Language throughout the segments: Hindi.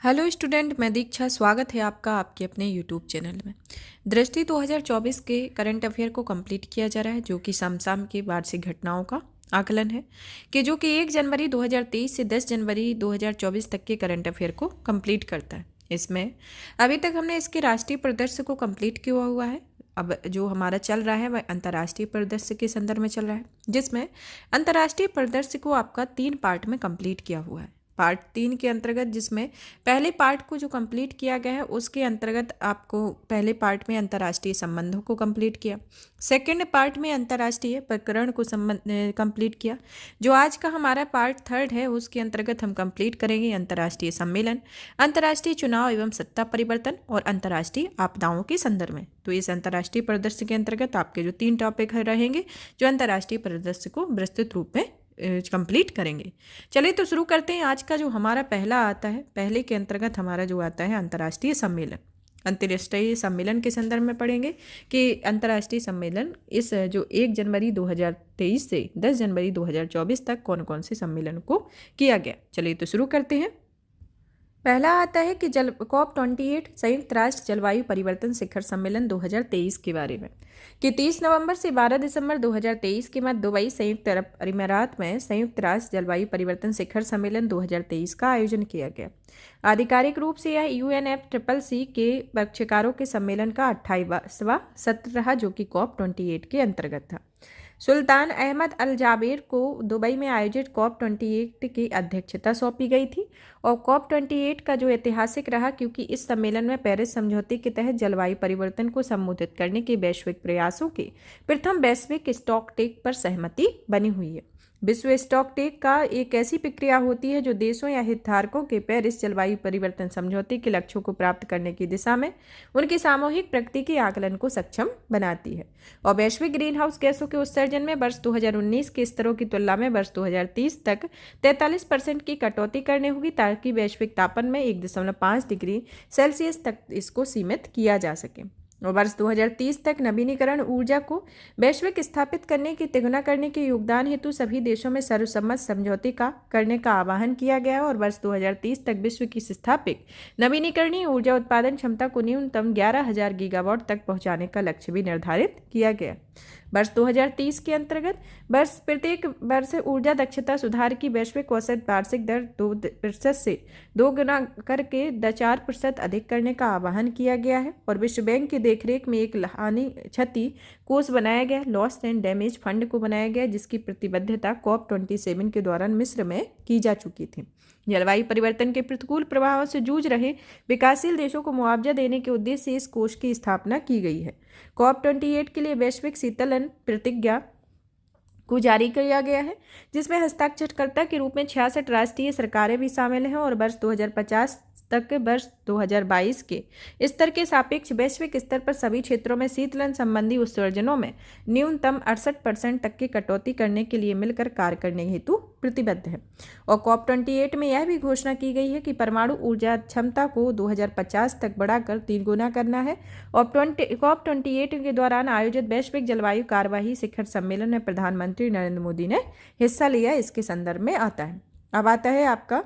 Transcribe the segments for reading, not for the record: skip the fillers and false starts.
हेलो स्टूडेंट, मैं दीक्षा। स्वागत है आपका आपके अपने यूट्यूब चैनल में। दृष्टि 2024 के करंट अफेयर को कंप्लीट किया जा रहा है, जो कि समसाम की वार्षिक घटनाओं का आकलन है कि जो कि 1 जनवरी 2023 से 10 जनवरी 2024 तक के करंट अफेयर को कंप्लीट करता है। इसमें अभी तक हमने इसके राष्ट्रीय परिदृश्य को कंप्लीट किया हुआ है। अब जो हमारा चल रहा है वह अंतर्राष्ट्रीय परिदृश्य के संदर्भ में चल रहा है, जिसमें अंतर्राष्ट्रीय परिदृश्य को आपका 3 पार्ट में कंप्लीट किया हुआ है। पार्ट 3 के अंतर्गत, जिसमें पहले पार्ट को जो कंप्लीट किया गया है उसके अंतर्गत आपको पहले पार्ट में अंतर्राष्ट्रीय संबंधों को कंप्लीट किया, सेकंड पार्ट में अंतर्राष्ट्रीय प्रकरण को कंप्लीट किया। जो आज का हमारा पार्ट 3 है उसके अंतर्गत हम कंप्लीट करेंगे अंतर्राष्ट्रीय सम्मेलन, अंतर्राष्ट्रीय चुनाव एवं सत्ता परिवर्तन और अंतर्राष्ट्रीय आपदाओं के संदर्भ में। तो इस अंतर्राष्ट्रीय परिदृश्य के अंतर्गत आपके जो 3 टॉपिक रहेंगे जो अंतर्राष्ट्रीय परिदृश्य को विस्तृत रूप में कंप्लीट करेंगे। चलिए तो शुरू करते हैं। आज का जो हमारा पहला आता है, पहले के अंतर्गत हमारा जो आता है अंतर्राष्ट्रीय सम्मेलन। अंतर्राष्ट्रीय सम्मेलन के संदर्भ में पढ़ेंगे कि अंतर्राष्ट्रीय सम्मेलन इस जो 1 जनवरी 2023 से 10 जनवरी 2024 तक कौन कौन से सम्मेलन को किया गया। चलिए तो शुरू करते हैं। पहला आता है कि COP28 संयुक्त राष्ट्र जलवायु परिवर्तन शिखर सम्मेलन 2023 के बारे में, कि 30 नवंबर से 12 दिसंबर 2023 के मध्य दुबई संयुक्त अरब अमीरात में संयुक्त राष्ट्र जलवायु परिवर्तन शिखर सम्मेलन 2023 का आयोजन किया गया। आधिकारिक रूप से यह UNFCCC के पक्षकारों के सम्मेलन का 28वां सत्र रहा, जो कि COP28 के अंतर्गत था। सुल्तान अहमद अल जाबेर को दुबई में आयोजित COP28 की अध्यक्षता सौंपी गई थी। और COP28 का जो ऐतिहासिक रहा, क्योंकि इस सम्मेलन में पेरिस समझौते के तहत जलवायु परिवर्तन को संबोधित करने के वैश्विक प्रयासों के प्रथम वैश्विक स्टॉकटेक पर सहमति बनी हुई है। विश्व स्टॉकटेक का एक ऐसी प्रक्रिया होती है जो देशों या हितधारकों के पेरिस जलवायु परिवर्तन समझौते के लक्ष्यों को प्राप्त करने की दिशा में उनकी सामूहिक प्रगति के आकलन को सक्षम बनाती है और वैश्विक ग्रीन हाउस गैसों के उत्सर्जन में वर्ष 2019 के स्तरों की तुलना में वर्ष 2030 तक 43% की कटौती करनी होगी, ताकि वैश्विक तापन में 1.5 डिग्री सेल्सियस तक इसको सीमित किया जा सके। और वर्ष 2030 तक नवीनीकरण ऊर्जा को वैश्विक स्थापित करने की तिगुना करने के योगदान हेतु सभी देशों में सर्वसम्मत समझौते का करने का आह्वान किया गया और वर्ष 2030 तक विश्व की स्थापित नवीनीकरणीय ऊर्जा उत्पादन क्षमता को न्यूनतम 11,000 गीगावाट तक पहुंचाने का लक्ष्य भी निर्धारित किया गया। वर्ष 2030 के अंतर्गत प्रत्येक वर्ष ऊर्जा दक्षता सुधार की वैश्विक औसत वार्षिक दर 2% से 2 गुना करके 4% अधिक करने का आह्वान किया गया है और विश्व बैंक की देखरेख में एक हानि क्षति कोष बनाया गया, लॉस एंड डैमेज फंड को बनाया गया, जिसकी प्रतिबद्धता COP27 के दौरान मिस्र में की जा चुकी थी। जलवायु परिवर्तन के प्रतिकूल प्रभावों से जूझ रहे विकासशील देशों को मुआवजा देने के उद्देश्य से इस कोष की स्थापना की गई है। COP28 के लिए वैश्विक शीतलन प्रतिज्ञा को जारी किया गया है, जिसमें हस्ताक्षरकर्ता के रूप में 66 राष्ट्रीय सरकारें भी शामिल हैं और वर्ष 2050 तक वर्ष 2022 के स्तर के सापेक्ष वैश्विक स्तर पर सभी क्षेत्रों में शीतलन संबंधी उत्सर्जनों में न्यूनतम 68% तक की कटौती करने के लिए मिलकर कार्य करने हेतु प्रतिबद्ध है। और COP28 में यह भी घोषणा की गई है कि परमाणु ऊर्जा क्षमता को 2050 तक बढ़ाकर 3 गुना करना है। और COP28 के दौरान आयोजित वैश्विक जलवायु कार्यवाही शिखर सम्मेलन में प्रधानमंत्री नरेंद्र मोदी ने हिस्सा लिया, इसके संदर्भ में आता है। अब आता है आपका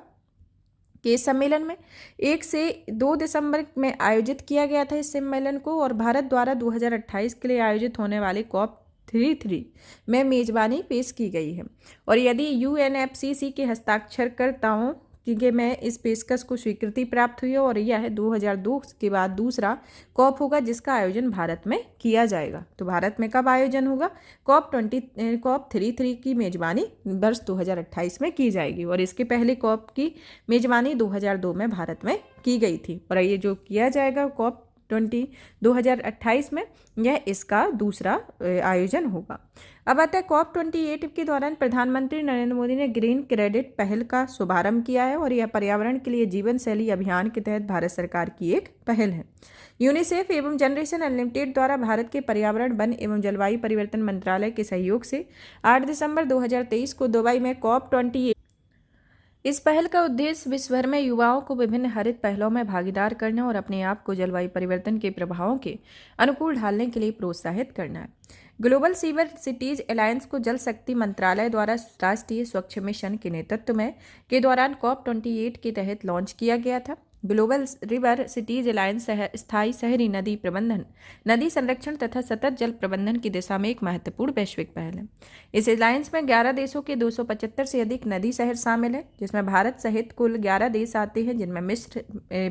कि इस सम्मेलन में 1 से 2 दिसंबर में आयोजित किया गया था इस सम्मेलन को, और भारत द्वारा 2028 के लिए आयोजित होने वाले COP33 में मेजबानी पेश की गई है। और यदि UNFCCC के हस्ताक्षरकर्ताओं कि में इस पेशकश को स्वीकृति प्राप्त हुई है और यह 2002 के बाद दूसरा COP होगा जिसका आयोजन भारत में किया जाएगा। तो भारत में कब आयोजन होगा? COP33 की मेजबानी वर्ष 2028 में की जाएगी और इसके पहले COP की मेजबानी 2002 में भारत में की गई थी और ये जो किया जाएगा COP 2028 में, यह इसका दूसरा आयोजन होगा। अब आता है COP28 के दौरान प्रधानमंत्री नरेंद्र मोदी ने ग्रीन क्रेडिट पहल का शुभारंभ किया है और यह पर्यावरण के लिए जीवन शैली अभियान के तहत भारत सरकार की एक पहल है। यूनिसेफ एवं जनरेशन अनलिमिटेड द्वारा भारत के पर्यावरण, वन एवं जलवायु परिवर्तन मंत्रालय के सहयोग से 8 दिसंबर 2023 को दुबई में COP28 इस पहल का उद्देश्य विश्व भर में युवाओं को विभिन्न हरित पहलों में भागीदार करने और अपने आप को जलवायु परिवर्तन के प्रभावों के अनुकूल ढालने के लिए प्रोत्साहित करना है। ग्लोबल सीवर सिटीज अलायंस को जल शक्ति मंत्रालय द्वारा राष्ट्रीय स्वच्छ मिशन के नेतृत्व में के दौरान COP28 के तहत लॉन्च किया गया था। ग्लोबल रिवर सिटीज अलायंस स्थायी शहरी नदी प्रबंधन, नदी संरक्षण तथा सतत जल प्रबंधन की दिशा में एक महत्वपूर्ण वैश्विक पहल है। इस अलायंस में 11 देशों के 275 से अधिक नदी शहर शामिल है, जिसमें भारत सहित कुल 11 देश आते हैं, जिनमें मिस्र,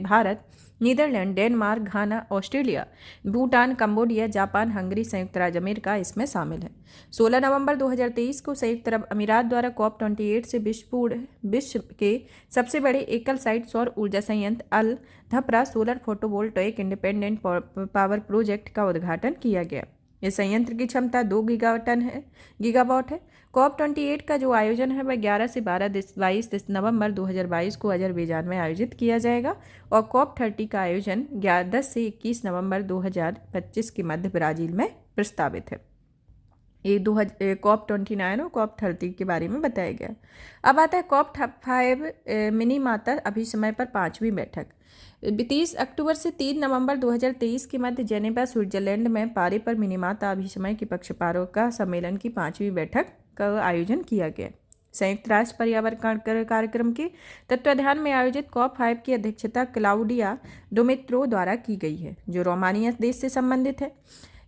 Bharat, Netherlands, Denmark, Ghana, Australia, Bhutan, Cambodia, Japan, Hungary, संयुक्त राज्य अमेरिका इसमें शामिल है। 16 नवंबर 2023 को संयुक्त अरब अमीरात द्वारा COP28 से विश्व के सबसे बड़े एकल साइट सौर ऊर्जा संयंत्र Al Dhafra solar photovoltaic independent power project का उद्घाटन किया गया। इस संयंत्र की क्षमता 2 गीगावाट है। COP28 का जो आयोजन है वह 11 से 22 नवंबर 2022 को अजरबैजान में आयोजित किया जाएगा और COP30 का आयोजन 10 से 21 नवंबर 2025 के मध्य ब्राजील में प्रस्तावित है। ये COP29 और COP30 के बारे में बताया गया। अब आता है COP5 मिनीमाता अभिसमय पर 5वीं बैठक। 30 अक्टूबर से 3 नवंबर 2023 के मध्य जेनेवा स्विट्जरलैंड में पारे पर मिनीमाता अभिसमय के पक्षकारों का सम्मेलन की 5वीं बैठक का आयोजन किया गया। संयुक्त राष्ट्र पर्यावरण कार्यक्रम के तत्वाधान में आयोजित COP5 की अध्यक्षता क्लाउडिया डोमित्रो द्वारा की गई है, जो रोमानिया देश से संबंधित है।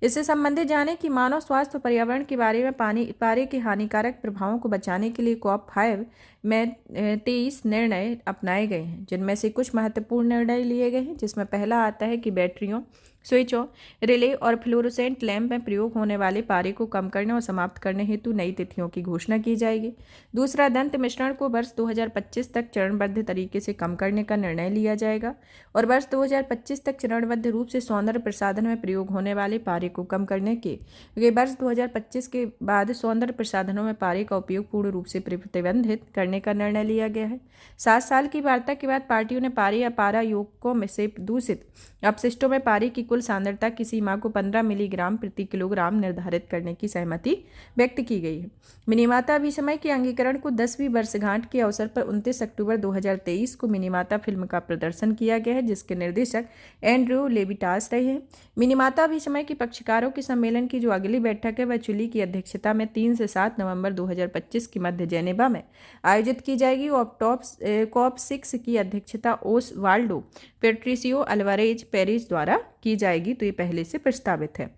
इससे संबंधित जाने कि मानव स्वास्थ्य और पर्यावरण के बारे में पारे के हानिकारक प्रभावों को बचाने के लिए COP5 में 23 निर्णय अपनाए गए हैं, जिनमें से कुछ महत्वपूर्ण निर्णय लिए गए हैं, जिसमें पहला आता है कि बैटरियों, स्विचों, रिले और फ्लोरोसेंट लैंप में प्रयोग होने वाले पारे को कम करने और समाप्त करने हेतु नई तिथियों की घोषणा की जाएगी। दूसरा, दंत मिश्रण को वर्ष 2025 तक चरणबद्ध तरीके से कम करने का निर्णय लिया जाएगा और वर्ष 2025 तक चरणबद्ध रूप से सौंदर्य प्रसाधन में प्रयोग होने वाले पारे को कम करने के वर्ष 2025 के बाद सौंदर्य प्रसाधनों में पारे का उपयोग पूर्ण रूप से प्रतिबंधित करने का निर्णय लिया गया है। 7 साल की वार्ता के बाद पार्टियों ने पारे या पारा यौगिकों में से दूषित अपशिष्टों में पारे की कुल सांद्रता की सीमा को 15 मिलीग्राम प्रति किलोग्राम निर्धारित करने की सहमति व्यक्त की गई है। मिनीमाता अभिसमय के अंगीकरण को 10वीं वर्षगांठ के अवसर पर 29 अक्टूबर 2023 को मिनीमाता फिल्म का प्रदर्शन किया गया है, जिसके निर्देशक एंड्रयू लेविटास रहे हैं। मिनीमाता अभिसमय के पक्षकारों के सम्मेलन की जो अगली बैठक है वह चिली की अध्यक्षता में 3 से 7 नवंबर 2025 के मध्य जेनेवा में आयोजित की जाएगी और COP6 की अध्यक्षता ओसवाल्डो पेट्रिसियो अल्वारेज पेरिस द्वारा की जाएगी, तो ये पहले से प्रस्तावित है।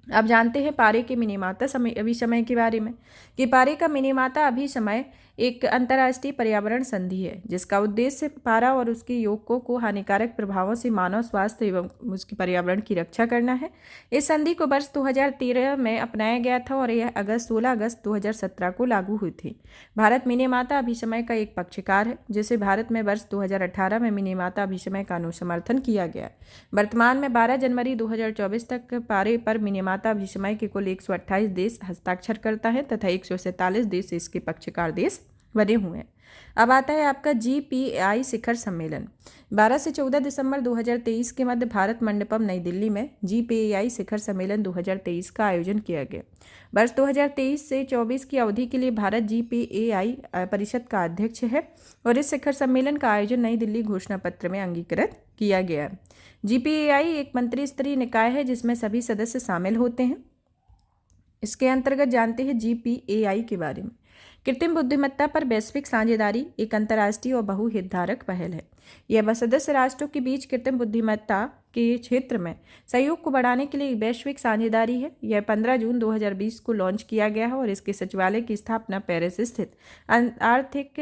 अब जानते हैं पारे के मिनीमाता अभिसमय के बारे में कि पारे का मिनीमाता अभिसमय एक अंतर्राष्ट्रीय पर्यावरण संधि है, जिसका उद्देश्य पारा और उसके यौगिकों को हानिकारक प्रभावों से मानव स्वास्थ्य एवं उसके पर्यावरण की रक्षा करना है। इस संधि को वर्ष 2013 में अपनाया गया था और यह 16 अगस्त 2017 को लागू हुई थी। भारत मिनीमाता अभिसमय का एक पक्षकार है, जिसे भारत में वर्ष 2018 में मिनीमाता अभिसमय का अनुसमर्थन किया गया। वर्तमान में 12 जनवरी 2024 तक पारे पर मिनीमाता अभिसमय के कुल 128 देश हस्ताक्षर करता है तथा 147 देश इसके पक्षकार देश बने हुए हैं। अब आता है आपका GPAI शिखर सम्मेलन। 12 से 14 दिसंबर 2023 के मध्य भारत मंडपम नई दिल्ली में GPAI शिखर सम्मेलन 2023 का आयोजन किया गया। वर्ष 2023 से 24 की अवधि के लिए भारत GPAI परिषद का अध्यक्ष है और इस शिखर सम्मेलन का आयोजन नई दिल्ली घोषणा पत्र में अंगीकृत किया गया है। GPAI एक मंत्री स्तरीय निकाय है जिसमें सभी सदस्य शामिल होते हैं। इसके अंतर्गत जानते हैं GPAI के बारे में। कृत्रिम बुद्धिमत्ता पर वैश्विक साझेदारी एक अंतर्राष्ट्रीय और बहुहितधारक पहल है। यह सदस्य राष्ट्रों के बीच कृत्रिम बुद्धिमत्ता के क्षेत्र में सहयोग को बढ़ाने के लिए वैश्विक साझेदारी है। यह 15 जून 2020 को लॉन्च किया गया है और इसके सचिवालय की स्थापना पेरिस स्थित आर्थिक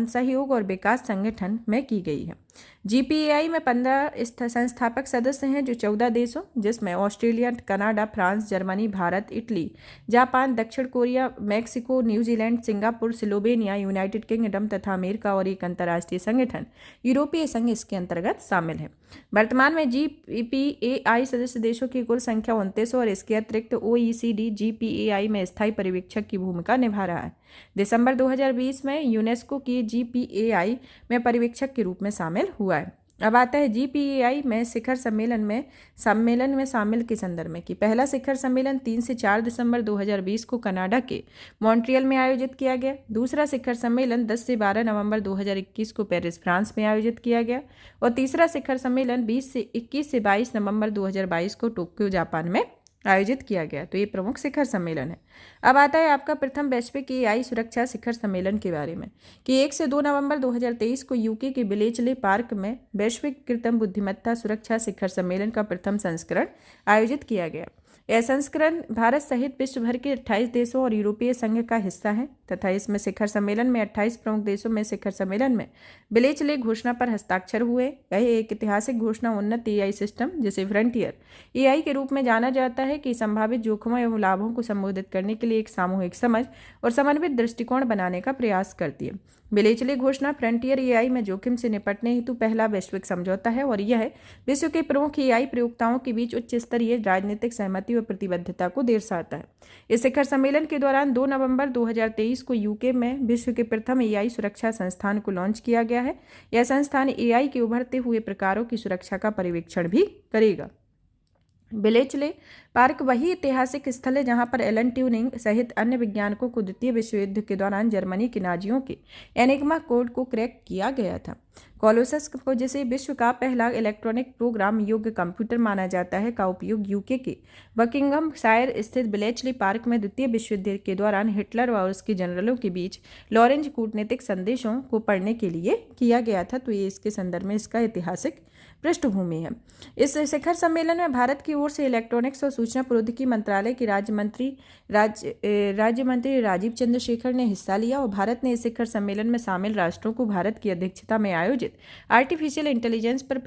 सहयोग और विकास संगठन में की गई है। GPAI में 15 संस्थापक सदस्य हैं, जो 14 देशों जिसमें Australia, Canada, France, Germany, Bharat, Italy, Japan, दक्षिण Korea, Mexico, New Zealand, Singapore, Slovenia, United Kingdom तथा अमेरिका और एक अंतर्राष्ट्रीय संगठन यूरोपीय संघ इसके अंतर्गत शामिल है। वर्तमान में GPAI सदस्य देशों की कुल संख्या 29 और इसके अतिरिक्त OECD GPAI में स्थायी पर्यवेक्षक की भूमिका निभा रहा है। दिसंबर 2020 में यूनेस्को की GPAI में पर्यवेक्षक के रूप में शामिल हुआ है। अब आता है GPAI में शिखर सम्मेलन में शामिल के संदर्भ में कि पहला शिखर सम्मेलन 3 से 4 दिसंबर 2020 को कनाडा के मॉन्ट्रियल में आयोजित किया गया। दूसरा शिखर सम्मेलन 10 से 12 नवंबर 2021 को पेरिस, फ्रांस में आयोजित किया गया और तीसरा शिखर सम्मेलन 21 से 22 नवंबर 2022 को टोक्यो, जापान में आयोजित किया गया। तो ये प्रमुख शिखर सम्मेलन है। अब आता है आपका प्रथम वैश्विक एआई सुरक्षा शिखर सम्मेलन के बारे में कि 1 से 2 नवंबर 2023 को यूके के ब्लेचले पार्क में वैश्विक कृत्रिम बुद्धिमत्ता सुरक्षा शिखर सम्मेलन का प्रथम संस्करण आयोजित किया गया। यह संस्करण भारत सहित विश्व भर के 28 देशों और यूरोपीय संघ का हिस्सा है तथा इसमें शिखर सम्मेलन में 28 प्रमुख देशों में शिखर सम्मेलन में ब्लेचले घोषणा पर हस्ताक्षर हुए। यह एक ऐतिहासिक घोषणा उन्नत एआई सिस्टम जिसे फ्रंटियर एआई के रूप में जाना जाता है कि संभावित जोखिमों एवं लाभों को संबोधित करने के लिए एक सामूहिक समझ और समन्वित दृष्टिकोण बनाने का प्रयास करती है। ब्लेचले घोषणा फ्रंटियर एआई में जोखिम से निपटने हेतु पहला वैश्विक समझौता है और यह विश्व के प्रमुख एआई प्रयोक्ताओं के बीच उच्च स्तरीय राजनीतिक सहमति और प्रतिबद्धता को दर्शाता है। इस शिखर सम्मेलन के दौरान 2 नवंबर 2023 को यूके में विश्व के प्रथम एआई सुरक्षा संस्थान को लॉन्च किया गया है। यह संस्थान एआई के उभरते हुए प्रकारों की सुरक्षा का पर्यवेक्षण भी करेगा। ब्लेचले पार्क वही ऐतिहासिक स्थल है जहां पर एलन ट्यूरिंग सहित अन्य वैज्ञानिकों को द्वितीय विश्व युद्ध के दौरान जर्मनी के नाजियों के एनिग्मा कोड को क्रैक किया गया था। कोलोसस को जिसे विश्व का पहला इलेक्ट्रॉनिक प्रोग्राम योग्य कंप्यूटर माना जाता है का उपयोग यूके के बकिंघमशायर स्थित ब्लेचले पार्क में द्वितीय विश्व युद्ध के दौरान हिटलर और उसके जनरलों के बीच लॉरेंज कूटनीतिक संदेशों को पढ़ने के लिए किया गया था। तो ये इसके संदर्भ में इसका ऐतिहासिक पृष्ठभूमि है। इस शिखर सम्मेलन में भारत की ओर से इलेक्ट्रॉनिक्स और सूचना प्रौद्योगिकी मंत्रालय के राज्य मंत्री राजीव चंद्रशेखर ने हिस्सा लिया और भारत ने इस शिखर सम्मेलन में शामिल राष्ट्रों को भारत की अध्यक्षता में आयोजित आर्टिफिशियल इंटेलिजेंस पर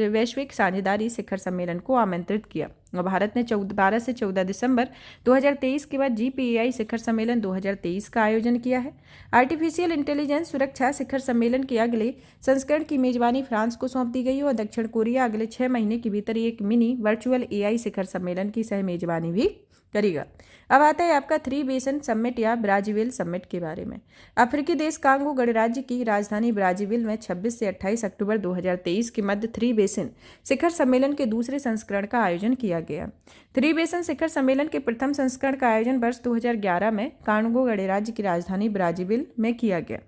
वैश्विक साझेदारी शिखर सम्मेलन को आमंत्रित किया और भारत ने 12 से 14 दिसंबर 2023 के बाद GPAI शिखर सम्मेलन 2023 का आयोजन किया है। आर्टिफिशियल इंटेलिजेंस सुरक्षा शिखर सम्मेलन के अगले संस्करण की मेजबानी फ्रांस को सौंप दी गई और दक्षिण कोरिया अगले 6 महीने के भीतर एक मिनी वर्चुअल AI शिखर सम्मेलन की सह मेजबानी भी करेगा। अब आता है आपका 3 बेसन समिट या ब्राजीविल समिट के बारे में। अफ्रीकी देश कांगो गणराज्य की राजधानी ब्राजीविल में 26 से 28 अक्टूबर 2023 के मध्य 3 बेसन शिखर सम्मेलन के दूसरे संस्करण का आयोजन किया गया। 3 बेसन शिखर सम्मेलन के प्रथम संस्करण का आयोजन वर्ष 2011 में कांगो गणराज्य की राजधानी ब्राजीविल में किया गया।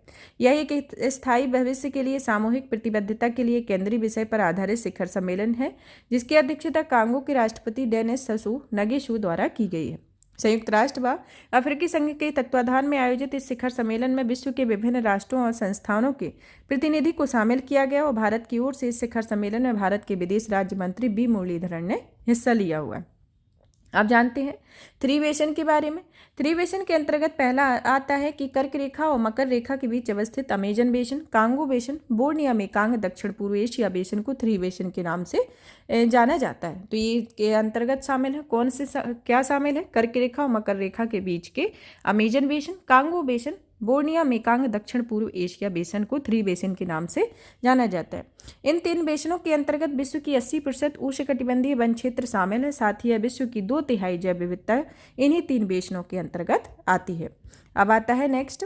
यह एक स्थायी भविष्य के लिए सामूहिक प्रतिबद्धता के लिए केंद्रीय विषय पर आधारित शिखर सम्मेलन है जिसकी अध्यक्षता कांगो के राष्ट्रपति डेनिस ससू नगेशू द्वारा की गई है। संयुक्त राष्ट्र व अफ्रीकी संघ के तत्वाधान में आयोजित इस शिखर सम्मेलन में विश्व के विभिन्न राष्ट्रों और संस्थानों के प्रतिनिधि को शामिल किया गया और भारत की ओर से इस शिखर सम्मेलन में भारत के विदेश राज्य मंत्री बी मुरलीधरन ने हिस्सा लिया हुआ है। अब जानते हैं 3 बेसन के बारे में। 3 बेसन के अंतर्गत पहला आता है कि कर्क रेखा और मकर रेखा के बीच अवस्थित अमेजन बेसन, कांगो बेसन, बोर्निया मेकांग दक्षिण पूर्व एशिया बेसन को 3 बेसन के नाम से जाना जाता है। तो ये के अंतर्गत शामिल है कौन से क्या शामिल है? कर्क रेखा और मकर रेखा के बीच के अमेजन बेसन, कांगो बेसन, बोर्निया मेकांग दक्षिण पूर्व एशिया बेसन को 3 बेसन के नाम से जाना जाता है। इन 3 बेसनों के अंतर्गत विश्व की 80% उष्णकटिबंधीय वन क्षेत्र शामिल है। साथ ही विश्व की 2/3 जैव विविधता इन्हीं 3 बेसनों के अंतर्गत आती है। अब आता है नेक्स्ट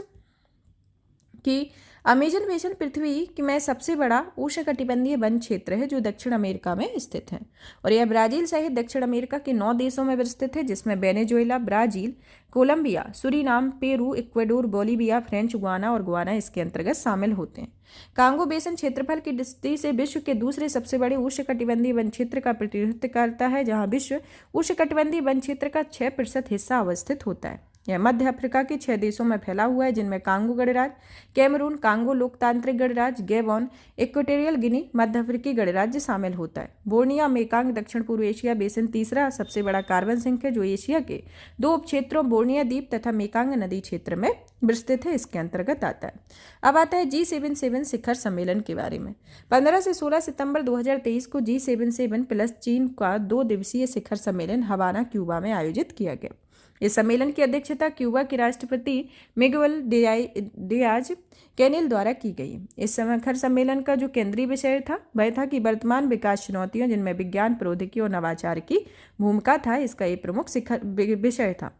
कि अमेजन बेसन पृथ्वी में सबसे बड़ा उष्णकटिबंधीय वन क्षेत्र है जो दक्षिण अमेरिका में स्थित है और यह ब्राजील सहित दक्षिण अमेरिका के 9 देशों में विस्तृत है जिसमें Venezuela, Brazil, Colombia, Suriname, Peru, Ecuador, Bolivia, French Guiana और गुआना इसके अंतर्गत शामिल होते हैं। कांगो बेसन क्षेत्रफल की दृष्टि से विश्व के दूसरे सबसे बड़े उष्णकटिबंधीय वन क्षेत्र का प्रतिनिधित्व करता है जहां विश्व उष्णकटिबंधीय वन क्षेत्र का 6% हिस्सा अवस्थित होता है। यह मध्य अफ्रीका के 6 देशों में फैला हुआ है जिनमें कांगो गणराज्य, कैमरून, कांगो लोकतांत्रिक गणराज्य, गैबोन, इक्वेटोरियल गिनी, मध्य अफ्रीकी गणराज्य शामिल होता है। बोर्निया मेकांग दक्षिण पूर्व एशिया बेसन तीसरा सबसे बड़ा कार्बन सिंक है जो एशिया के 2 उपक्षेत्रों बोर्निया द्वीप तथा मेकांग नदी क्षेत्र में विस्तृत है, इसके अंतर्गत आता है। अब आता है G77 शिखर सम्मेलन के बारे में। 15 से 16 सितंबर 2023 को G77 प्लस चीन का 2 दिवसीय शिखर सम्मेलन हवाना क्यूबा में आयोजित किया गया। इस सम्मेलन की अध्यक्षता क्यूबा के राष्ट्रपति मिगुएल डियाज कैनेल द्वारा की गई। इस शिखर सम्मेलन का जो केंद्रीय विषय था वह था कि वर्तमान विकास चुनौतियों जिनमें विज्ञान, प्रौद्योगिकी और नवाचार की भूमिका था, इसका एक प्रमुख शिखर विषय था।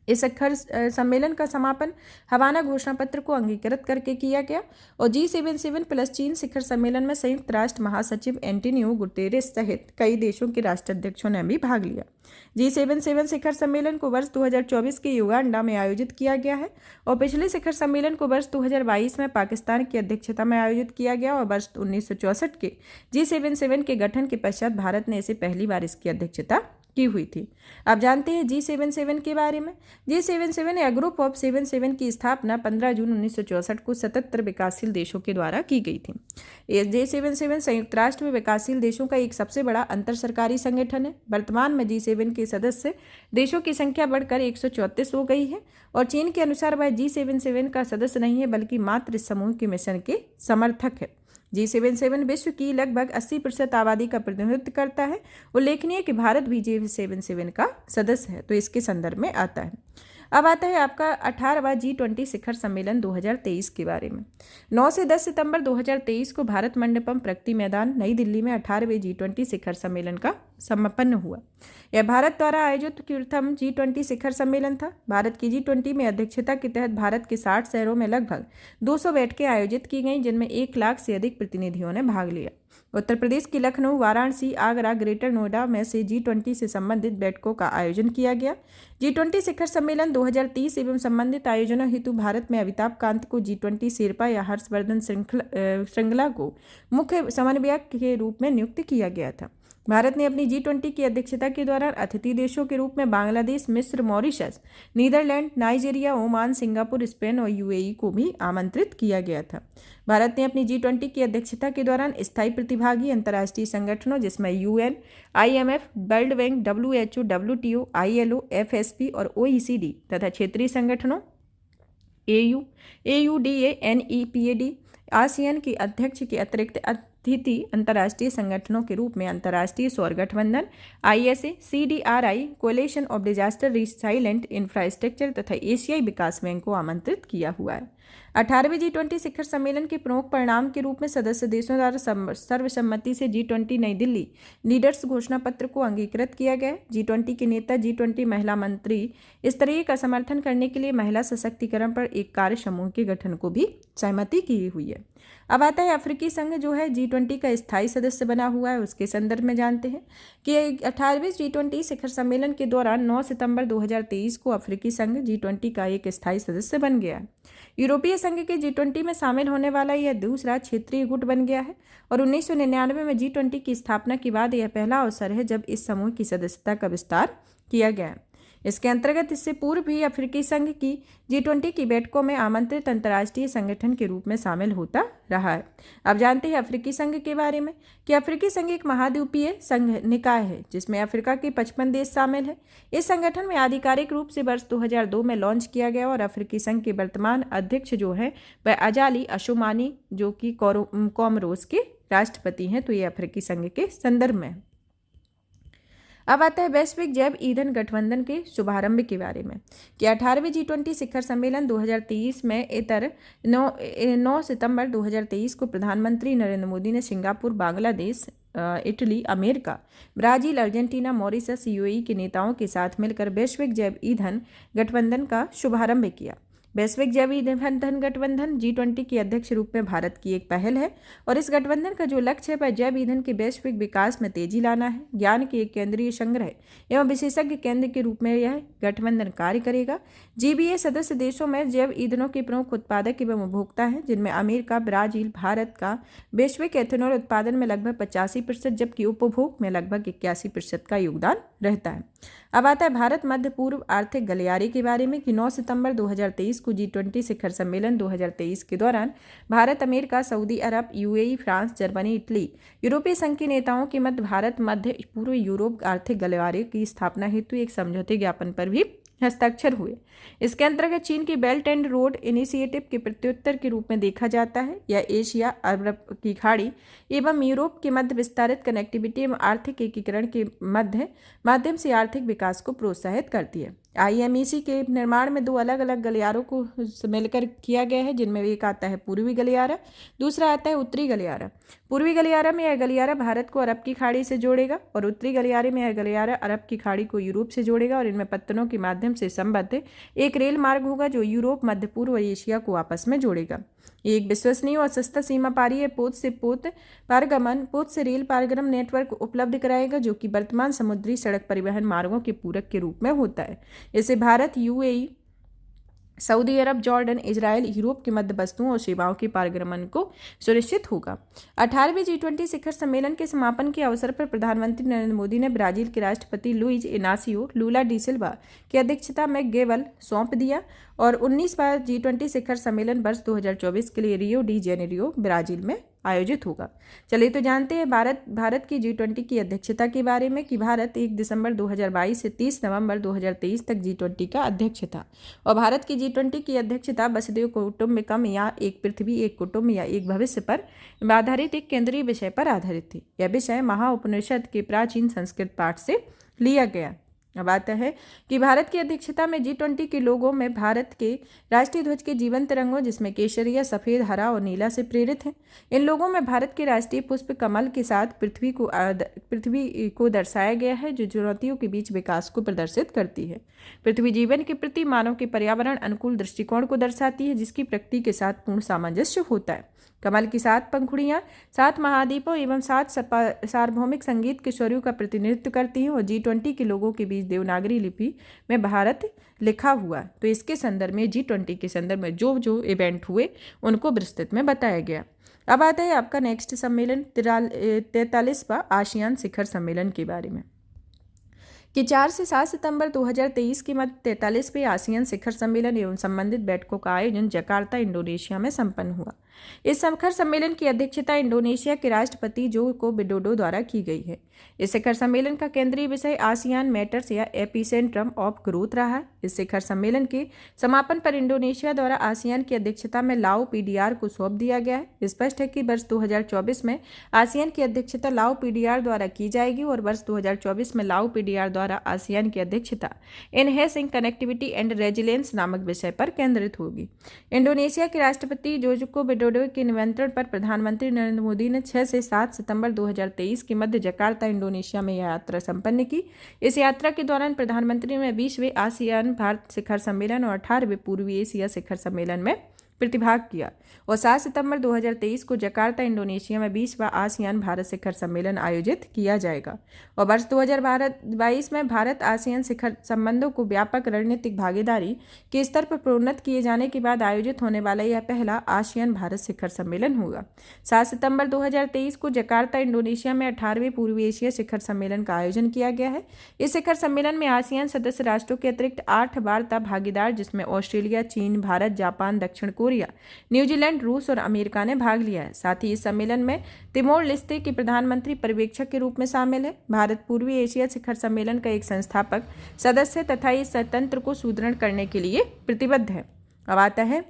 इस शिखर सम्मेलन का समापन हवाना घोषणा पत्र को अंगीकृत करके किया गया और G77 प्लस चीन शिखर सम्मेलन में संयुक्त राष्ट्र महासचिव एंटोनियो गुतेरेस सहित कई देशों के राष्ट्राध्यक्षों ने भी भाग लिया। G77 शिखर सम्मेलन को वर्ष 2024 के युगांडा में आयोजित किया गया है और पिछले शिखर सम्मेलन को वर्ष 2022 में पाकिस्तान की अध्यक्षता में आयोजित किया गया और वर्ष 1964 के G77 के गठन के पश्चात भारत ने इसे पहली बार इसकी अध्यक्षता की हुई थी। अब जानते हैं G77 के बारे में। G77 या ग्रुप ऑफ 77 की स्थापना 15 जून 1964 को 77 विकासशील देशों के द्वारा की गई थी। ये G77 संयुक्त राष्ट्र में विकासशील देशों का एक सबसे बड़ा अंतर सरकारी संगठन है। वर्तमान में G7 के सदस्य देशों की संख्या बढ़कर 134 हो गई है और चीन के अनुसार वह G77 का सदस्य नहीं है बल्कि मात्र इस समूह के मिशन के समर्थक है। G77 विश्व की लगभग 80% आबादी का प्रतिनिधित्व करता है। उल्लेखनीय कि भारत भी G77 का सदस्य है, तो इसके संदर्भ में आता है। अब आता है आपका 18वां G20 शिखर सम्मेलन 2023 के बारे में। 9 से 10 सितंबर 2023 को भारत मंडपम प्रगति मैदान नई दिल्ली में 18वें G20 शिखर सम्मेलन का समापन हुआ। यह भारत द्वारा आयोजित प्रथम G20 शिखर सम्मेलन था। भारत की G20 में अध्यक्षता के तहत भारत के 60 शहरों में लगभग 200 बैठकें आयोजित की गईं, जिनमें 1 लाख से अधिक प्रतिनिधियों ने भाग लिया। उत्तर प्रदेश की लखनऊ, वाराणसी, आगरा, ग्रेटर नोएडा में से G20 से संबंधित बैठकों का आयोजन किया गया। G20 शिखर सम्मेलन 2030 एवं संबंधित आयोजनों हेतु भारत में अमिताभ कांत को G20 शेरपा या हर्षवर्धन श्रृंगला को मुख्य समन्वयक के रूप में नियुक्त किया गया था। भारत ने अपनी G20 की अध्यक्षता के दौरान अतिथि देशों के रूप में बांग्लादेश, मिस्र, Mauritius, Netherlands, Nigeria, Oman, Singapore, Spain और UAE को भी आमंत्रित किया गया था। भारत ने अपनी G20 की अध्यक्षता के दौरान स्थायी प्रतिभागी अंतर्राष्ट्रीय संगठनों जिसमें UN, IMF, world bank, WHO, WTO, ILO, FSP और OECD तथा क्षेत्रीय संगठनों AU, AUDA, NEPAD, आसियान के अध्यक्ष के अतिरिक्त अतिथि अंतर्राष्ट्रीय संगठनों के रूप में अंतर्राष्ट्रीय सौर गठबंधन, ISA, CDRI, collision of disaster resilient infrastructure तथा एशियाई विकास बैंक को आमंत्रित किया हुआ है। 18वें G20 शिखर सम्मेलन के प्रमुख परिणाम के रूप में सदस्य देशों द्वारा सर्वसम्मति से G20 नई दिल्ली लीडर्स घोषणा पत्र को अंगीकृत किया गया। G20 के नेता G20 महिला मंत्री स्तरीय का समर्थन करने के लिए महिला सशक्तिकरण पर एक कार्य समूह के गठन को भी सहमति की हुई है। अब आता है अफ्रीकी संघ जो है G20 का स्थायी सदस्य बना हुआ है। उसके संदर्भ में जानते हैं कि 18वें G20 शिखर सम्मेलन के दौरान 9 सितंबर 2023 को अफ्रीकी संघ G20 का एक स्थायी सदस्य बन गया है। यूरोपीय संघ के G20 में शामिल होने वाला यह दूसरा क्षेत्रीय गुट बन गया है और 1999 में G20 की स्थापना के बाद यह पहला अवसर है जब इस समूह की सदस्यता का विस्तार किया गया है। इसके अंतर्गत इससे पूर्व भी अफ्रीकी संघ की G20 की बैठकों में आमंत्रित अंतर्राष्ट्रीय संगठन के रूप में शामिल होता रहा है। अब जानते हैं अफ्रीकी संघ के बारे में कि अफ्रीकी संघ एक महाद्वीपीय संघ निकाय है जिसमें अफ्रीका के 55 देश शामिल है। इस संगठन में आधिकारिक रूप से वर्ष 2002 में लॉन्च किया गया और अफ्रीकी संघ के वर्तमान अध्यक्ष जो है वह अजाली असुमानी जो कि कोमोरोस के राष्ट्रपति हैं। तो ये अफ्रीकी संघ के संदर्भ में है। अब आता है वैश्विक जैव ईंधन गठबंधन के शुभारंभ के बारे में कि 18वें G20 शिखर सम्मेलन 2023 में 9 सितंबर 2023 को प्रधानमंत्री नरेंद्र मोदी ने Singapore, Bangladesh, Italy, America, Brazil, Argentina, Mauritius, UAE के नेताओं के साथ मिलकर वैश्विक जैव ईंधन गठबंधन का शुभारंभ किया। वैश्विक जैव ईंधन गठबंधन G20 के अध्यक्ष रूप में भारत की एक पहल है और इस गठबंधन का जो लक्ष्य है वह जैव ईंधन के वैश्विक विकास में तेजी लाना है। ज्ञान के एक केंद्रीय संग्रह एवं विशेषज्ञ केंद्र के रूप में यह गठबंधन कार्य करेगा। GBA सदस्य देशों में जैव ईंधनों के प्रमुख उत्पादक एवं उपभोक्ता हैं जिनमें अमेरिका, ब्राजील, भारत का वैश्विक एथेनॉल उत्पादन में लगभग 85% जबकि उपभोग में लगभग 81% का योगदान रहता है। अब आता है भारत मध्य पूर्व आर्थिक गलियारे के बारे में कि 9 सितंबर 2023 को G20 शिखर सम्मेलन 2023 के दौरान भारत, अमेरिका, सऊदी अरब, UAE, फ्रांस, जर्मनी, इटली, यूरोपीय संघ के नेताओं के मध्य भारत मध्य पूर्व यूरोप आर्थिक गलियारे की स्थापना हेतु एक समझौते ज्ञापन पर भी हस्ताक्षर हुए। इसके अंतर्गत चीन की बेल्ट एंड रोड इनिशिएटिव के प्रत्युत्तर के रूप में देखा जाता है। यह एशिया, अरब की खाड़ी एवं यूरोप के मध्य विस्तारित कनेक्टिविटी एवं आर्थिक एकीकरण के माध्यम से आर्थिक विकास को प्रोत्साहित करती है। IMEC के निर्माण में 2 अलग अलग गलियारों को मिलकर किया गया है जिनमें एक आता है पूर्वी गलियारा, दूसरा आता है उत्तरी गलियारा। पूर्वी गलियारा में यह गलियारा भारत को अरब की खाड़ी से जोड़ेगा और उत्तरी गलियारे में यह गलियारा अरब की खाड़ी को यूरोप से जोड़ेगा और इनमें पत्तनों के माध्यम से संबद्ध एक रेल मार्ग होगा जो यूरोप, मध्य पूर्व और एशिया को आपस में जोड़ेगा। ये एक विश्वसनीय और सस्ता सीमा पारी पोत से रेल पारगमन नेटवर्क उपलब्ध कराएगा जो कि वर्तमान समुद्री सड़क परिवहन मार्गों के पूरक के रूप में होता है। इसे भारत, UAE, सऊदी अरब, जॉर्डन, इजराइल, यूरोप के मध्य वस्तुओं और सेवाओं के पारगमन को सुनिश्चित होगा। 18वें G20 शिखर सम्मेलन के समापन के अवसर पर प्रधानमंत्री नरेंद्र मोदी ने ब्राजील के राष्ट्रपति लुइज इनासियो लूला डी सिल्वा की अध्यक्षता में गेवल सौंप दिया और 19वां G20 शिखर सम्मेलन वर्ष 2024 के लिए रियो डी जेनेरियो, ब्राजील में आयोजित होगा। चलिए तो जानते हैं भारत की G20 की अध्यक्षता के बारे में कि भारत 1 दिसंबर 2022 से 30 नवंबर 2023 तक G20 का अध्यक्ष था और भारत की G20 की अध्यक्षता वसुधैव कुटुंबकम या एक पृथ्वी एक कुटुंब या एक भविष्य पर आधारित एक केंद्रीय विषय पर आधारित थी। यह विषय महाउपनिषद के प्राचीन संस्कृत पाठ से लिया गया। अब आता है कि भारत की अध्यक्षता में G20 के लोगों में भारत के राष्ट्रीय ध्वज के जीवंत रंगों जिसमें केसरिया, सफ़ेद, हरा और नीला से प्रेरित हैं। इन लोगों में भारत के राष्ट्रीय पुष्प कमल के साथ पृथ्वी को दर्शाया गया है जो चुनौतियों के बीच विकास को प्रदर्शित करती है। पृथ्वी जीवन के प्रति मानव के पर्यावरण अनुकूल दृष्टिकोण को दर्शाती है जिसकी प्रकृति के साथ पूर्ण सामंजस्य होता है। कमल की 7 पंखुड़ियाँ 7 महाद्वीपों एवं 7 सार्वभौमिक संगीत के स्वरों का प्रतिनिधित्व करती हैं और G20 के लोगों के बीच देवनागरी लिपि में भारत लिखा हुआ। तो इसके संदर्भ में G20 के संदर्भ में जो इवेंट हुए उनको विस्तृत में बताया गया। अब आता है आपका नेक्स्ट सम्मेलन 43वां आसियान शिखर सम्मेलन के बारे में कि 4 से 7 सितंबर 2023 के मध्य 43वें आसियान शिखर सम्मेलन एवं संबंधित बैठकों का आयोजन जकार्ता, इंडोनेशिया में संपन्न हुआ। इस शिखर सम्मेलन की अध्यक्षता इंडोनेशिया के राष्ट्रपति जोको विडोडो द्वारा की गई है। इस शिखर सम्मेलन का केंद्रीय विषय आसियान मैटर्स या एपिसेंट्रम ऑफ ग्रोथ रहा है। इस शिखर सम्मेलन के समापन पर इंडोनेशिया द्वारा आसियान की अध्यक्षता में लाओ पीडीआर को सौंप दिया गया है। स्पष्ट है कि वर्ष 2024 में आसियान की अध्यक्षता लाओ पीडीआर द्वारा की जाएगी और वर्ष 2024 में लाओ पीडीआर द्वारा आसियान की अध्यक्षता एनहेंसिंग कनेक्टिविटी एंड रेजिलियंस नामक विषय पर केंद्रित होगी। इंडोनेशिया के राष्ट्रपति जोको विडोडो के निमंत्रण पर प्रधानमंत्री नरेंद्र मोदी ने 6 से 7 सितंबर 2023 के मध्य जकार्ता, इंडोनेशिया में यह यात्रा संपन्न की। इस यात्रा के दौरान प्रधानमंत्री ने 20वें आसियान भारत शिखर सम्मेलन और 18वें पूर्वी एशिया शिखर सम्मेलन में प्रतिभाग किया और 7 सितंबर 2023 को जकार्ता, इंडोनेशिया में 20वां आसियान भारत शिखर सम्मेलन आयोजित किया जाएगा और वर्ष 2022 में भारत आसियान शिखर संबंधों को व्यापक रणनीतिक भागीदारी के स्तर पर प्रोन्नत किए जाने के बाद आयोजित होने वाला यह पहला आसियान भारत शिखर सम्मेलन होगा। 7 सितंबर 2023 को जकार्ता, इंडोनेशिया में 18वें पूर्वी एशिया शिखर सम्मेलन का आयोजन किया गया है। इस शिखर सम्मेलन में आसियान सदस्य राष्ट्रों के अतिरिक्त 8 वार्ता भागीदार जिसमें ऑस्ट्रेलिया, चीन, भारत, जापान, दक्षिण कोरिया, न्यूजीलैंड, रूस और अमेरिका ने भाग लिया है। साथ ही इस सम्मेलन में तिमोर लेस्ते के प्रधानमंत्री पर्यवेक्षक के रूप में शामिल है। भारत पूर्वी एशिया शिखर सम्मेलन का एक संस्थापक सदस्य तथा इस तंत्र को सुदृढ़ करने के लिए प्रतिबद्ध है। अब आता है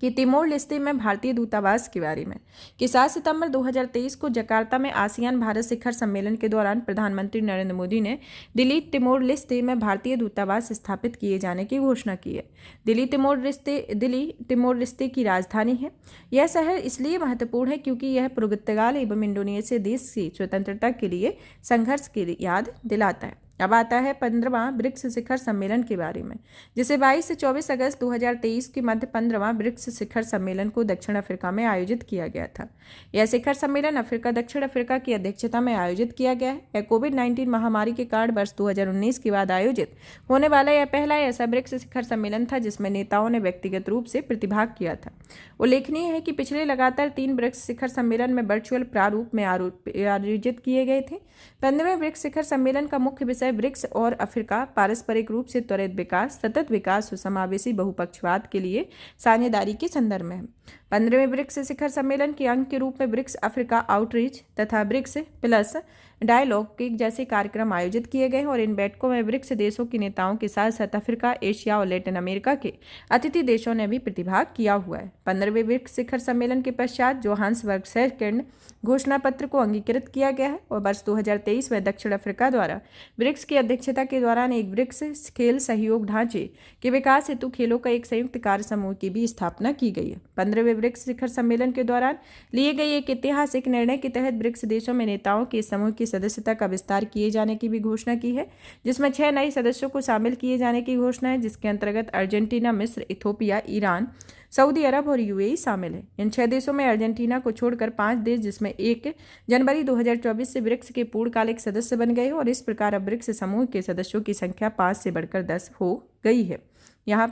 कि तिमोर लेस्ते में भारतीय दूतावास के बारे में कि 7 सितंबर 2023 को जकार्ता में आसियान भारत शिखर सम्मेलन के दौरान प्रधानमंत्री नरेंद्र मोदी ने दिल्ली तिमोर लेस्ते में भारतीय दूतावास स्थापित किए जाने की घोषणा की है। दिल्ली तिमोर लेस्ते की राजधानी है। यह शहर इसलिए महत्वपूर्ण है क्योंकि यह पुर्तगाल एवं इंडोनेशिया देश की स्वतंत्रता के लिए संघर्ष की याद दिलाता है। अब आता है 15वां ब्रिक्स शिखर सम्मेलन के बारे में जिसे 22 से 24 अगस्त 2023 के मध्य 15वां ब्रिक्स शिखर सम्मेलन को दक्षिण अफ्रीका में आयोजित किया गया था। यह शिखर सम्मेलन दक्षिण अफ्रीका की अध्यक्षता में आयोजित किया गया है। यह कोविड-19 महामारी के कारण वर्ष 2019 के बाद आयोजित होने वाला यह पहला ऐसा ब्रिक्स शिखर सम्मेलन था जिसमें नेताओं ने व्यक्तिगत रूप से प्रतिभाग किया था। उल्लेखनीय है कि पिछले लगातार 3 ब्रिक्स शिखर सम्मेलन में वर्चुअल प्रारूप में आयोजित किए गए थे। 15वें ब्रिक्स शिखर सम्मेलन का मुख्य विषय ब्रिक्स और अफ्रीका पारस्परिक रूप से त्वरित विकास, सतत विकास और समावेशी बहुपक्षवाद के लिए साझेदारी के संदर्भ में है। 15वें ब्रिक्स शिखर सम्मेलन के अंग के रूप में ब्रिक्स अफ्रीका आउटरीच तथा ब्रिक्स प्लस डायलॉग जैसे कार्यक्रम आयोजित किए गए और इन बैठकों में ब्रिक्स देशों के नेताओं के साथ साथ अफ्रीका, एशिया और लैटिन अमेरिका के अतिथि देशों ने भी प्रतिभाग किया हुआ है। 15वें ब्रिक्स शिखर सम्मेलन के पश्चात जोहान्सबर्ग सेकंड घोषणा पत्र को अंगीकृत किया गया है और वर्ष 2023 में दक्षिण अफ्रीका द्वारा ब्रिक्स की अध्यक्षता के दौरान एक ब्रिक्स खेल सहयोग ढांचे के विकास हेतु खेलों का एक संयुक्त कार्य समूह की भी स्थापना की गई है। 15वें ब्रिक्स शिखर सम्मेलन के दौरान लिए गए एक ऐतिहासिक निर्णय के तहत ब्रिक्स देशों में नेताओं के समूह की सदस्यता का विस्तार किए जाने की भी घोषणा की है जिसमें 6 नए सदस्यों को शामिल किए जाने की घोषणा है जिसके अंतर्गत अर्जेंटीना, मिस्र, इथोपिया, ईरान, सऊदी अरब और यूएई शामिल है। इन 6 देशों में अर्जेंटीना को छोड़कर 5 देश जिसमें 1 जनवरी 2024 से ब्रिक्स के पूर्णकालिक सदस्य बन गए और इस प्रकार अब ब्रिक्स समूह के सदस्यों की संख्या 5 से बढ़कर 10 हो गई है। यहाँ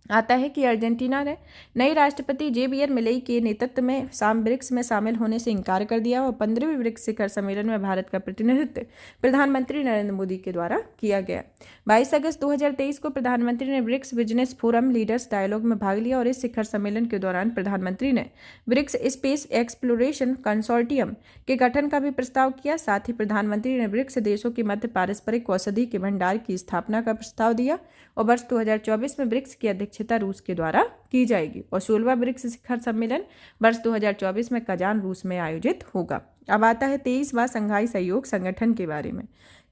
आता है कि अर्जेंटीना ने नए राष्ट्रपति जेवियर मिलेई के नेतृत्व में ब्रिक्स में शामिल होने से इनकार कर दिया और 15वें ब्रिक्स शिखर सम्मेलन में भारत का प्रतिनिधित्व प्रधानमंत्री नरेंद्र मोदी के द्वारा किया गया। 22 अगस्त 2023 को प्रधानमंत्री ने BRICS business forum leaders dialogue में भाग लिया और इस शिखर सम्मेलन के दौरान प्रधानमंत्री ने ब्रिक्स स्पेस एक्सप्लोरेशन कंसोर्टियम के गठन का भी प्रस्ताव किया। साथ ही प्रधानमंत्री ने ब्रिक्स देशों के मध्य पारस्परिक औषधि के भंडार की स्थापना का प्रस्ताव दिया और वर्ष 2024 में ब्रिक्स की अध्यक्षता रूस के द्वारा की जाएगी और 16वां ब्रिक्स शिखर सम्मेलन वर्ष 2024 में कजान रूस में आयोजित होगा। अब आता है 23वां संघाई सहयोग संगठन के बारे में।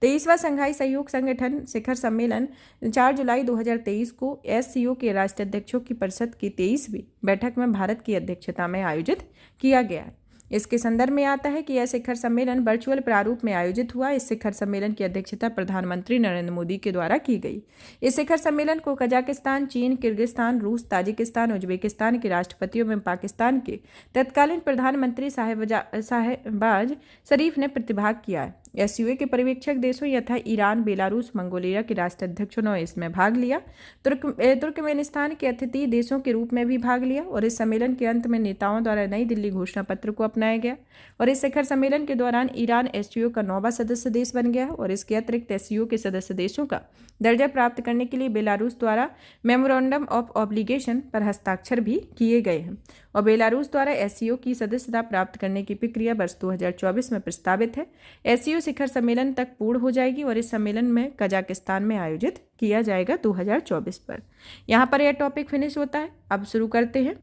23वां संघाई सहयोग संगठन शिखर सम्मेलन 4 जुलाई 2023 को एससीओ के राष्ट्राध्यक्षों की परिषद की 23वीं बैठक में भारत की अध्यक्षता में आयोजित किया गया है। इसके संदर्भ में आता है कि यह शिखर सम्मेलन वर्चुअल प्रारूप में आयोजित हुआ। इस शिखर सम्मेलन की अध्यक्षता प्रधानमंत्री नरेंद्र मोदी के द्वारा की गई। इस शिखर सम्मेलन को कजाकिस्तान, चीन, किर्गिस्तान, रूस, ताजिकिस्तान, उज्बेकिस्तान के राष्ट्रपतियों में पाकिस्तान के तत्कालीन प्रधानमंत्री शाहबाज शरीफ ने प्रतिभाग किया है। एससीओ के पर्यवेक्षक देशों यथा ईरान, बेलारूस, मंगोलिया के राष्ट्राध्यक्षों ने इसमें भाग लिया। तुर्कमेनिस्तान के अतिथि देशों के रूप में भी भाग लिया और इस सम्मेलन के अंत में नेताओं द्वारा नई दिल्ली घोषणा पत्र को अपनाया गया और इस शिखर सम्मेलन के दौरान ईरान एससीओ का 9वां सदस्य देश बन गया और इसके अतिरिक्त एससीओ के सदस्य देशों का दर्जा प्राप्त करने के लिए बेलारूस द्वारा मेमोरेंडम ऑफ ऑब्लिगेशन पर हस्ताक्षर भी किए गए हैं और बेलारूस द्वारा एससीओ की सदस्यता प्राप्त करने की प्रक्रिया वर्ष 2024 में प्रस्तावित है। एससीओ शिखर सम्मेलन तक पूर्ण हो जाएगी और इस सम्मेलन में कजाकिस्तान में आयोजित किया जाएगा 2024 पर। यहाँ पर यह टॉपिक फिनिश होता है। अब शुरू करते हैं।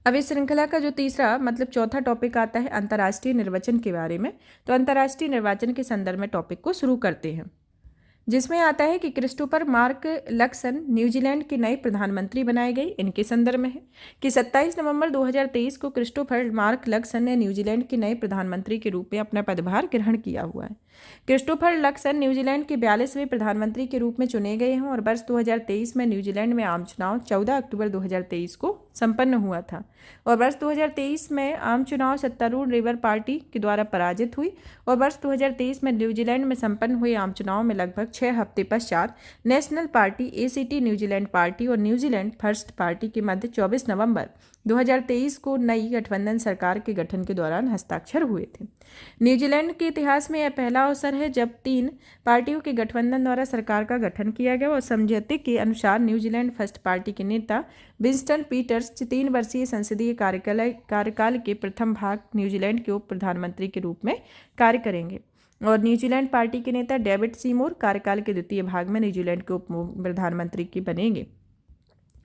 अब इस श्रृंखला का जो चौथा टॉपिक आता है अंतर्राष्ट्रीय निर्वाचन के बारे में। तो अंतर्राष्ट्रीय निर्वाचन के संदर्भ में टॉपिक को शुरू करते हैं, जिसमें आता है कि क्रिस्टोफर मार्क लक्सन न्यूजीलैंड के नए प्रधानमंत्री बनाए गए। इनके संदर्भ में है कि 27 नवंबर 2023 को क्रिस्टोफर मार्क लक्सन ने न्यूजीलैंड के नए प्रधानमंत्री के रूप में अपना पदभार ग्रहण किया हुआ है। क्रिस्टोफर लक्सन न्यूजीलैंड के 42वें प्रधानमंत्री के रूप में चुने गए हैं और वर्ष 2023 में न्यूजीलैंड में आम चुनाव 14 अक्टूबर 2023 को संपन्न हुआ था और वर्ष 2023 में आम चुनाव सत्तारूढ़ लेबर पार्टी के द्वारा पराजित हुई और वर्ष 2023 में न्यूजीलैंड में संपन्न हुए आम चुनाव में लगभग 6 हफ्ते पश्चात national party, ACT New Zealand party और न्यूजीलैंड फर्स्ट पार्टी के मध्य 24 नवंबर 2023 को नई गठबंधन सरकार के गठन के दौरान हस्ताक्षर हुए थे। न्यूजीलैंड के इतिहास में यह पहला अवसर है जब 3 पार्टियों के गठबंधन द्वारा सरकार का गठन किया गया और समझौते के अनुसार न्यूजीलैंड फर्स्ट पार्टी के नेता विंस्टन पीटर्स 3 वर्षीय संसदीय कार्यकाल के प्रथम भाग न्यूजीलैंड के उप प्रधानमंत्री के रूप में कार्य करेंगे और न्यूजीलैंड पार्टी के नेता डेविड सीमोर कार्यकाल के द्वितीय भाग में न्यूजीलैंड के उप प्रधानमंत्री के बनेंगे।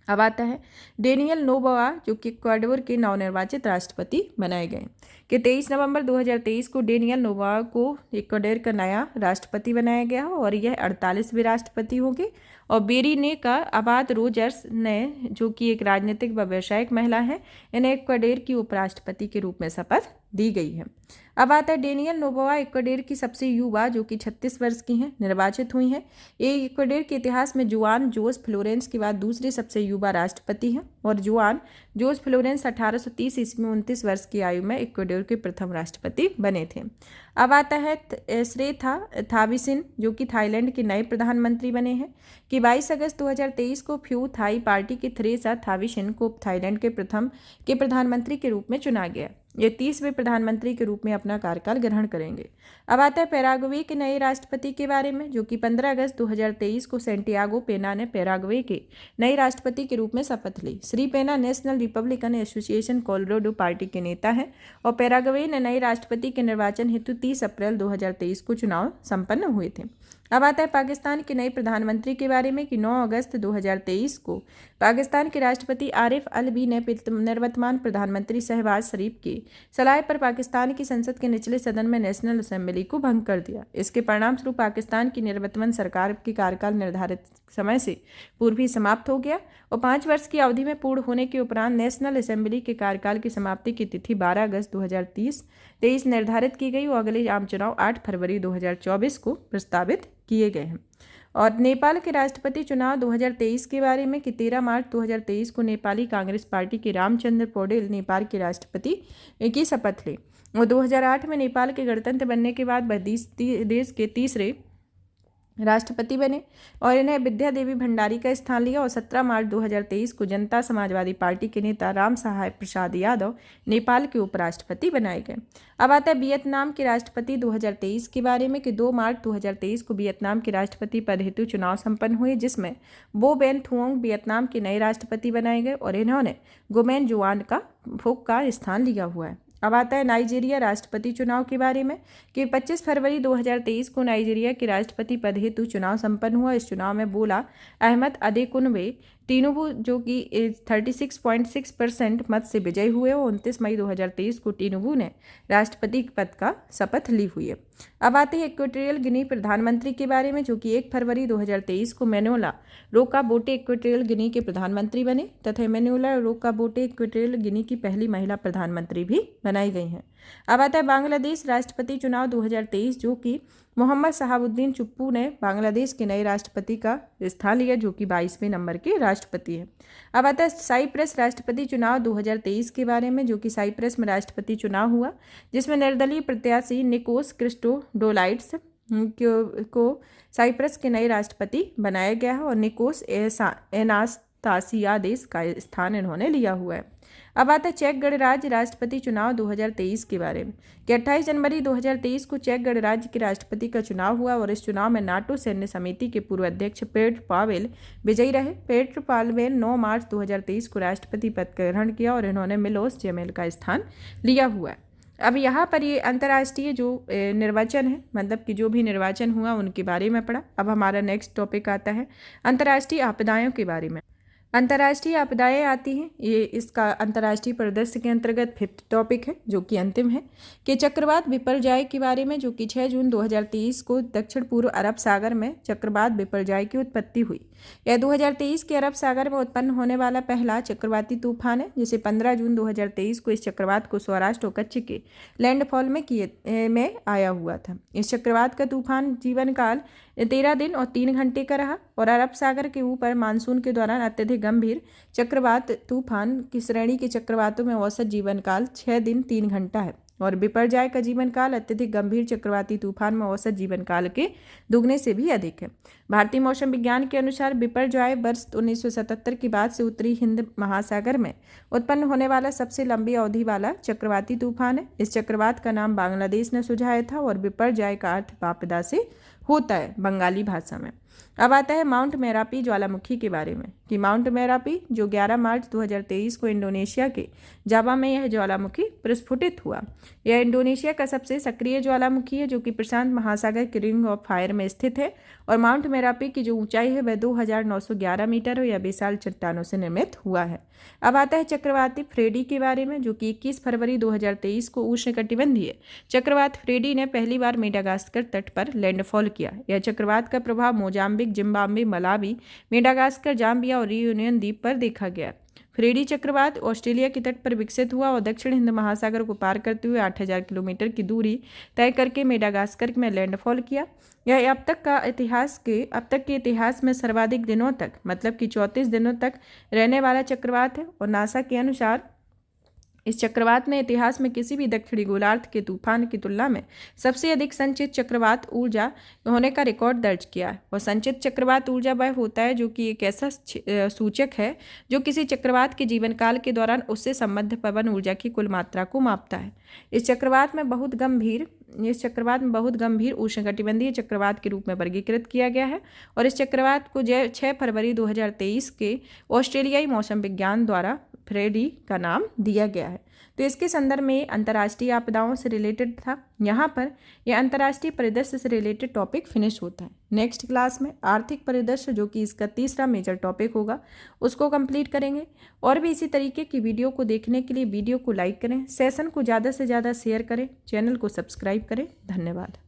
अब आता है डेनियल नोबोआ, जो कि इक्वाडोर के नवनिर्वाचित राष्ट्रपति बनाए गए कि 23 नवंबर 2023 को डेनियल नोबोआ को इक्वाडोर का नया राष्ट्रपति बनाया गया और यह 48वें राष्ट्रपति होंगे और बेरीने का आबाद रोजर्स ने, जो कि एक राजनीतिक व व्यावसायिक महिला है, इन्हें इक्वाडोर की उपराष्ट्रपति के रूप में शपथ दी गई है। अब आता है डेनियल नोबोआ इक्वाडोर की सबसे युवा, जो कि 36 वर्ष की हैं, निर्वाचित हुई हैं। ये इक्वाडोर के इतिहास में जुआन जोस फ्लोरेंस के बाद दूसरे सबसे युवा राष्ट्रपति हैं और जुआन जोस फ्लोरेंस 1830 ईस्वी में 29 वर्ष की आयु में इक्वाडोर के प्रथम राष्ट्रपति बने थे। अब आता है श्रेथा थाविसिन, जो कि थाईलैंड के नए प्रधानमंत्री बने हैं कि 22 अगस्त 2023 को फ्यू थाई पार्टी के थ्रेसा थाविसिन को थाईलैंड के प्रधानमंत्री के रूप में चुना गया। ये 30वें प्रधानमंत्री के रूप में अपना कार्यकाल ग्रहण करेंगे। अब आता है पैराग्वे के नए राष्ट्रपति के बारे में, जो कि 15 अगस्त 2023 को सैंटियागो पेना ने पैराग्वे के नए राष्ट्रपति के रूप में शपथ ली। श्री पेना national Republican association Colorado party के नेता हैं और पैराग्वे ने नए राष्ट्रपति के निर्वाचन हेतु 30 अप्रैल 2023 को चुनाव संपन्न हुए थे। अब आता है पाकिस्तान के नए प्रधानमंत्री के बारे में कि 9 अगस्त 2023 को पाकिस्तान के राष्ट्रपति आरिफ अलवी ने निवर्तमान प्रधानमंत्री शहबाज शरीफ की सलाह पर पाकिस्तान की संसद के निचले सदन में नेशनल असेंबली को भंग कर दिया। इसके परिणामस्वरूप पाकिस्तान की निवर्तमान सरकार की कार्यकाल निर्धारित समय से पूर्व ही समाप्त हो गया और 5 वर्ष की अवधि में पूर्ण होने के उपरांत नेशनल असेंबली के कार्यकाल की समाप्ति की तिथि 12 अगस्त 2023 निर्धारित की गई और अगले आम चुनाव 8 फरवरी 2024 को प्रस्तावित किए गए हैं। और नेपाल के राष्ट्रपति चुनाव 2023 के बारे में कि 13 मार्च 2023 को नेपाली कांग्रेस पार्टी के रामचंद्र पौडेल नेपाल के राष्ट्रपति की शपथ ली और 2008 में नेपाल के गणतंत्र बनने के बाद वह देश के तीसरे राष्ट्रपति बने और इन्हें विद्या देवी भंडारी का स्थान लिया। और 17 मार्च 2023 को जनता समाजवादी पार्टी के नेता राम सहाय प्रसाद यादव नेपाल के उपराष्ट्रपति बनाए गए। अब आता है वियतनाम के राष्ट्रपति 2023 के बारे में कि 2 मार्च 2023 को वियतनाम के राष्ट्रपति पद हेतु चुनाव संपन्न हुए, जिसमें बो बेन थुओंग वियतनाम के नए राष्ट्रपति बनाए गए और इन्होंने गुमेन जुआन का फुक का स्थान लिया हुआ है। अब आता है नाइजीरिया राष्ट्रपति चुनाव के बारे में कि 25 फरवरी 2023 को नाइजीरिया के राष्ट्रपति पद हेतु चुनाव संपन्न हुआ। इस चुनाव में बोला अहमद अदेकुनवे टिनुबू जो कि 36.6% मत से विजयी हुए और 29 मई 2023 को टिनुबू ने राष्ट्रपति पद का शपथ ली हुई है। अब आते हैं इक्वेटोरियल गिनी प्रधानमंत्री के बारे में जो कि 1 फरवरी 2023 को मैनुएला रोकाबोटे इक्वेटोरियल गिनी के प्रधानमंत्री बने तथा मैनुएला रोकाबोटे इक्वेटोरियल गिनी की पहली महिला प्रधानमंत्री भी बनाई गई हैं। अब आता है बांग्लादेश राष्ट्रपति चुनाव 2023 जो कि मोहम्मद शहाबुद्दीन चुप्पू ने बांग्लादेश के नए राष्ट्रपति का स्थान लिया जो कि 22वें नंबर के राष्ट्रपति है। अब आता है साइप्रस राष्ट्रपति चुनाव 2023 के बारे में जो कि साइप्रस में राष्ट्रपति चुनाव हुआ, जिसमें निर्दलीय प्रत्याशी निकोस क्रिस्टोडोलाइड्स को साइप्रस के नए राष्ट्रपति बनाया गया है और निकोस एनास्तासियादेस का स्थान इन्होंने लिया हुआ है। अब आता है चेक गणराज्य राष्ट्रपति चुनाव 2023 के बारे में कि 28 जनवरी 2023 को चेक गणराज्य के राष्ट्रपति का चुनाव हुआ और इस चुनाव में नाटो सैन्य समिति के पूर्व अध्यक्ष पेट्र पावेल विजयी रहे। पेट्र पावेल 9 मार्च 2023 को राष्ट्रपति पद का ग्रहण किया और इन्होंने मिलोस जेमेल का स्थान लिया हुआ है। अब यहाँ पर ये अंतर्राष्ट्रीय जो निर्वाचन है, मतलब कि जो भी निर्वाचन हुआ उनके बारे में पढ़ा। अब हमारा नेक्स्ट टॉपिक आता है अंतर्राष्ट्रीय आपदाओं के बारे में। अंतर्राष्ट्रीय आपदाएं आती हैं, ये इसका अंतर्राष्ट्रीय परिदृश्य के अंतर्गत 5th टॉपिक है जो कि अंतिम है कि चक्रवात बिपरजॉय के बारे में जो कि 6 जून 2023 को दक्षिण पूर्व अरब सागर में चक्रवात बिपरजॉय की उत्पत्ति हुई। यह 2023 के अरब सागर में उत्पन्न होने वाला पहला चक्रवाती तूफान है, जिसे 15 जून 2023 को इस चक्रवात को सौराष्ट्र और कच्छ के लैंडफॉल में आया हुआ था। इस चक्रवात का तूफान जीवन काल 13 दिन और 3 घंटे का रहा और अरब सागर के ऊपर मानसून के दौरान अत्यधिक गंभीर चक्रवात तूफान की श्रेणी के चक्रवातों में औसत जीवन काल 6 दिन 3 घंटा है और बिपरजॉय का जीवन काल अत्यधिक गंभीर चक्रवाती तूफान में औसत जीवन काल के दुगने से भी अधिक है। भारतीय मौसम विज्ञान के अनुसार बिपरजॉय वर्ष 1977 के बाद से उत्तरी हिंद महासागर में उत्पन्न होने वाला सबसे लंबी अवधि वाला चक्रवाती तूफान है। इस चक्रवात का नाम बांग्लादेश ने सुझाया था और बिपरजॉय का अर्थ आपदा से होता है बंगाली भाषा में। अब आता है माउंट मेरापी ज्वालामुखी के बारे में कि माउंट मेरापी जो 11 मार्च 2023 को इंडोनेशिया के जावा में यह ज्वालामुखी प्रस्फुटित हुआ। यह इंडोनेशिया का सबसे सक्रिय ज्वालामुखी है जो कि प्रशांत महासागर के रिंग ऑफ फायर में स्थित है और माउंट मेरापी की जो ऊंचाई है वह 2911 मीटर है। यह विशाल चट्टानों से निर्मित हुआ है। अब आता है चक्रवाती फ्रेडी के बारे में जो कि 21 फरवरी 2023 को उष्णकटिबंधीय चक्रवात फ्रेडी ने पहली बार मेडागास्कर तट पर लैंडफॉल किया। यह चक्रवात का प्रभाव Mozambique, Zimbabwe, Malawi, Madagascar, Zambia और रियूनियन द्वीप पर देखा गया। फ्रेडी चक्रवात ऑस्ट्रेलिया के तट पर विकसित हुआ और दक्षिण हिंद महासागर को पार करते हुए 8000 किलोमीटर की दूरी तय करके मेडागास्कर में लैंडफॉल किया। यह अब तक के इतिहास में सर्वाधिक दिनों तक मतलब कि 34 दिनों तक रहने वाला चक्रवात है और नासा के अनुसार इस चक्रवात ने इतिहास में किसी भी दक्षिणी गोलार्ध के तूफान की तुलना में सबसे अधिक संचित चक्रवात ऊर्जा होने का रिकॉर्ड दर्ज किया है। और संचित चक्रवात ऊर्जा वह होता है जो कि एक ऐसा सूचक है जो किसी चक्रवात के जीवन काल के दौरान उससे संबद्ध पवन ऊर्जा की कुल मात्रा को मापता है। इस चक्रवात में बहुत गंभीर उष्णकटिबंधीय चक्रवात के रूप में वर्गीकृत किया गया है और इस चक्रवात को 6 फरवरी 2023 के ऑस्ट्रेलियाई मौसम विज्ञान द्वारा फ्रेडी का नाम दिया गया है। तो इसके संदर्भ में अंतर्राष्ट्रीय आपदाओं से रिलेटेड था। यहाँ पर यह अंतर्राष्ट्रीय परिदृश्य से रिलेटेड टॉपिक फिनिश होता है। नेक्स्ट क्लास में आर्थिक परिदृश्य जो कि इसका तीसरा मेजर टॉपिक होगा उसको कंप्लीट करेंगे। और भी इसी तरीके की वीडियो को देखने के लिए वीडियो को लाइक करें, सेशन को ज़्यादा से ज़्यादा शेयर करें, चैनल को सब्सक्राइब करें। धन्यवाद।